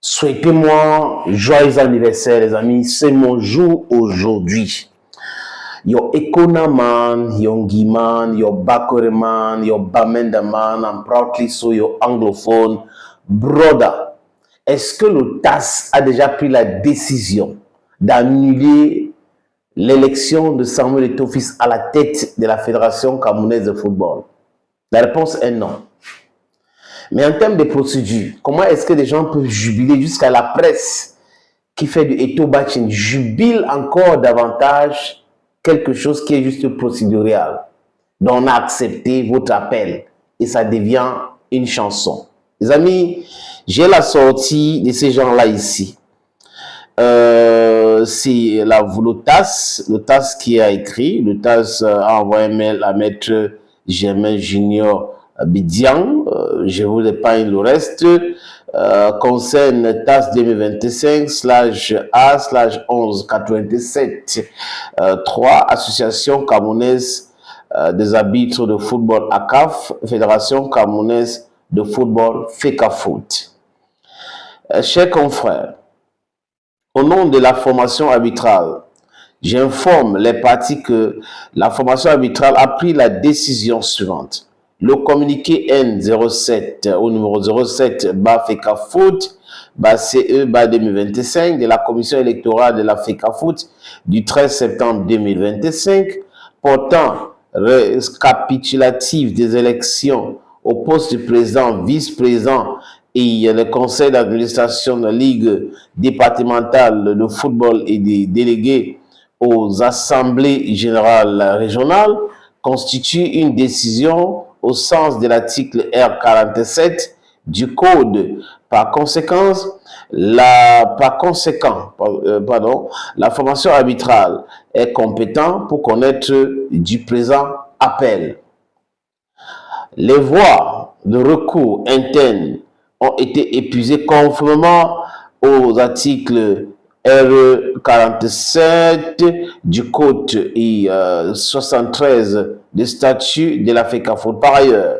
Souhaitez-moi joyeux anniversaire, les amis. C'est mon jour aujourd'hui. Yo Ekona man, yo Ngiman, yo Bakore man, yo Bamenda man, I'm proudly so yo anglophone. Brother, est-ce que le TAS a déjà pris la décision d'annuler l'élection de Samuel Eto'o-Fils à la tête de la Fédération camerounaise de football? La réponse est non. Mais en termes de procédure, comment est-ce que les gens peuvent jubiler jusqu'à la presse qui fait du Eto'o Bachin jubile encore davantage quelque chose qui est juste procédural, dont on a accepté votre appel et ça devient une chanson. Les amis, j'ai la sortie de ces gens-là ici. C'est le TAS qui a écrit, le TAS a envoyé un mail à Maître Germain Junior Bidian, je vous épargne le reste, concerne TAS 2025/A/1187 3 Association camerounaise des arbitres de football ACAF, Fédération camerounaise de football FECAFOOT. Chers confrères, au nom de la formation arbitrale, j'informe les parties que la formation arbitrale a pris la décision suivante. Le communiqué N07 au numéro 07/FECAFOOT/CE/2025 de la commission électorale de la FECAFOOT du 13 septembre 2025 portant récapitulatif des élections au poste de président, vice-président et le conseil d'administration de la Ligue départementale de football et des délégués aux assemblées générales régionales constitue une décision au sens de l'article R47 du Code. Par conséquent, la formation arbitrale est compétente pour connaître du présent appel. Les voies de recours internes ont été épuisées conformément aux articles R47 du Code et 73 des statuts de la FECAFOOT. Par ailleurs,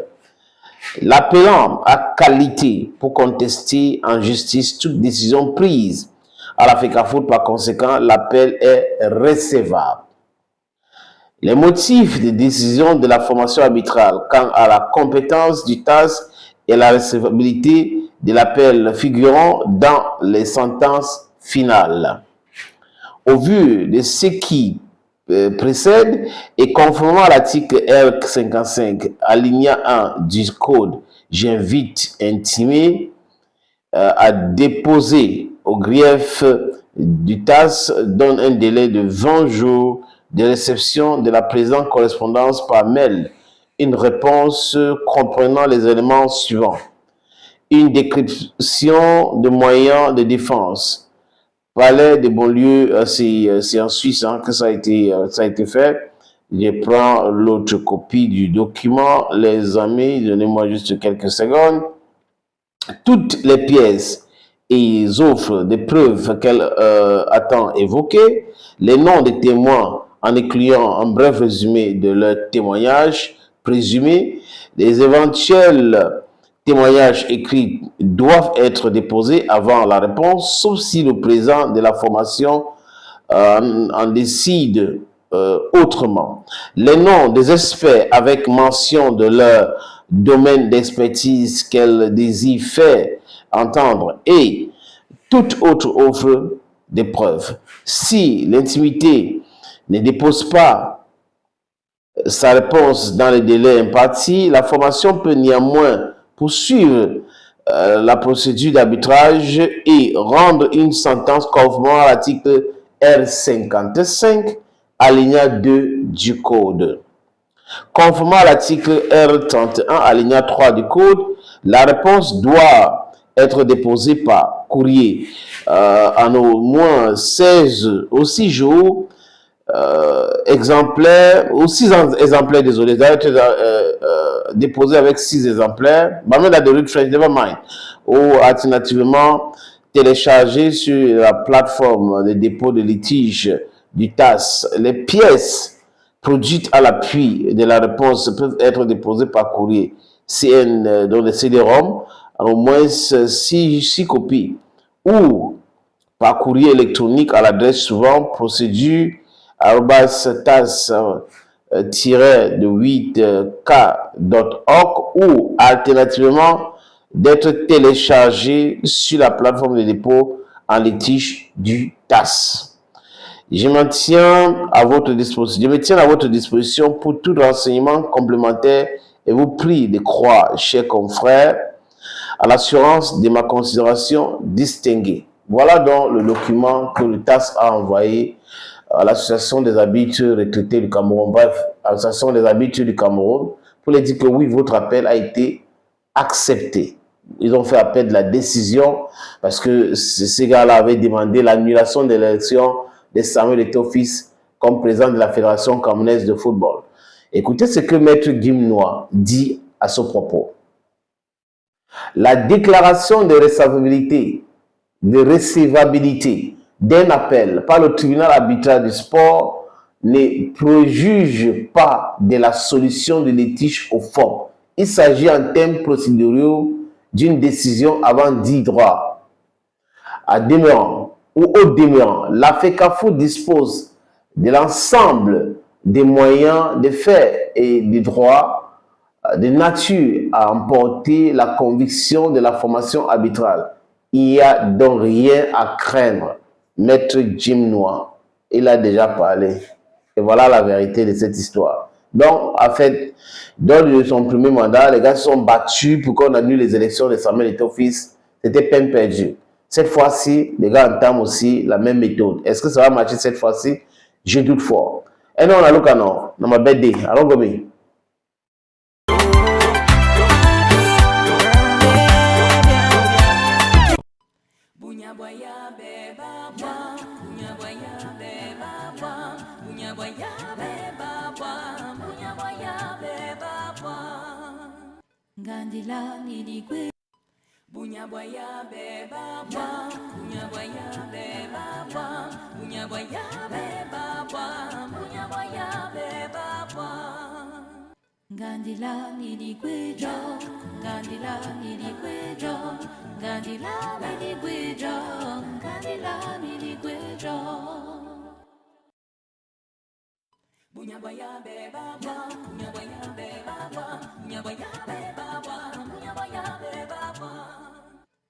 l'appelant a qualité pour contester en justice toute décision prise à la FECAFOOT. Par conséquent, l'appel est recevable. Les motifs de décision de la formation arbitrale quant à la compétence du TAS et la recevabilité de l'appel figurant dans les sentences finales. Au vu de ce qui précède et conformément à l'article R55 alinéa 1 du Code, j'invite intimé à déposer au grief du TAS donne un délai de 20 jours de réception de la présente correspondance par mail, une réponse comprenant les éléments suivants. Une description de moyens de défense. Palais des Bonlieux, c'est en Suisse que ça a été fait. Je prends l'autre copie du document. Les amis, donnez-moi juste quelques secondes. Toutes les pièces et offres des preuves qu'elle attend évoquées, les noms des témoins en incluant un bref résumé de leur témoignage présumé, les éventuels témoignages écrits doivent être déposés avant la réponse, sauf si le président de la formation en décide autrement. Les noms des experts avec mention de leur domaine d'expertise qu'elle désire faire entendre et toute autre offre de preuves. Si l'intimité ne dépose pas sa réponse dans les délais impartis, la formation peut néanmoins poursuivre la procédure d'arbitrage et rendre une sentence conformément à l'article R55, alinéa 2 du Code. Conformément à l'article R31, alinéa 3 du Code, la réponse doit être déposée par courrier en au moins 16 ou 6 jours exemplaires, ou 6 exemplaires, désolé, déposé avec 6 exemplaires, ou alternativement télécharger sur la plateforme de dépôt de litige du TAS les pièces produites à l'appui de la réponse peuvent être déposées par courrier CN dans le CD-ROM, au moins 6 copies, ou par courrier électronique à l'adresse suivante procédure-tas-8k.org ou alternativement d'être téléchargé sur la plateforme de dépôt en litige du TAS. Je me tiens à votre disposition pour tout renseignement complémentaire et vous prie de croire, chers confrères, à l'assurance de ma considération distinguée. Voilà donc le document que le TAS a envoyé à l'Association des habitués retraités du Cameroun, bref, à l'Association des habitués du Cameroun, pour leur dire que oui, votre appel a été accepté. Ils ont fait appel de la décision parce que ces gars-là avaient demandé l'annulation de l'élection de Samuel Eto'o-Fils comme président de la Fédération camerounaise de football. Écoutez ce que Maître Gimnois dit à ce propos. La déclaration de recevabilité d'un appel par le tribunal arbitral du sport ne préjuge pas de la solution de litige au fond. Il s'agit en termes procéduraux d'une décision avant 10 droits. À demeurant ou au demeurant, la FECAFOOT dispose de l'ensemble des moyens de faire et des droits de nature à emporter la conviction de la formation arbitrale. Il n'y a donc rien à craindre. Maître Gimnois, il a déjà parlé. Et voilà la vérité de cette histoire. Donc, en fait, lors de son premier mandat, les gars se sont battus pour qu'on annule les élections de Samuel Eto'o-Fils. C'était peine perdue. Cette fois-ci, les gars entament aussi la même méthode. Est-ce que ça va marcher cette fois-ci? Je doute fort. Et non, on a le non, dans ma bête. Alors, gomi. Gandila niligwe Bunyabwaya beba bwa Bunyabwaya beba bwa Bunyabwaya beba bwa Bunyabwaya beba bwa Gandila niligwe jo Gandila niligwe jo Gandila niligwe jo Gandila niligwe jo Bunyabwaya beba bwa Bunyabwaya beba bwa Bunyabwaya beba bwa Bunyabwaya beba bwa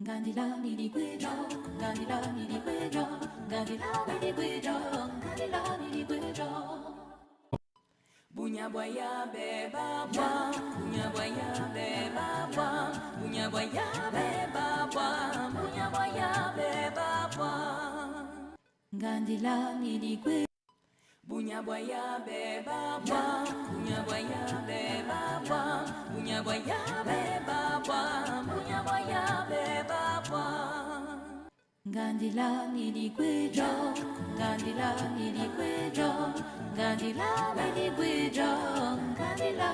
Gandila niligwe jo Gandila niligwe jo Gandila niligwe jo Gandila niligwe jo Bunyabwaya beba bwa Bunyabwaya beba bwa Bunyabwaya beba bwa Bunyabwaya beba bwa Gandila niligwe Bunyabwaya beba bwa Bunyabwaya beba bwa Bunyabwaya beba bwa Bunyabwaya beba bwa Gandila niligwe jo Gandila niligwe jo Gandila niligwe jo Gandila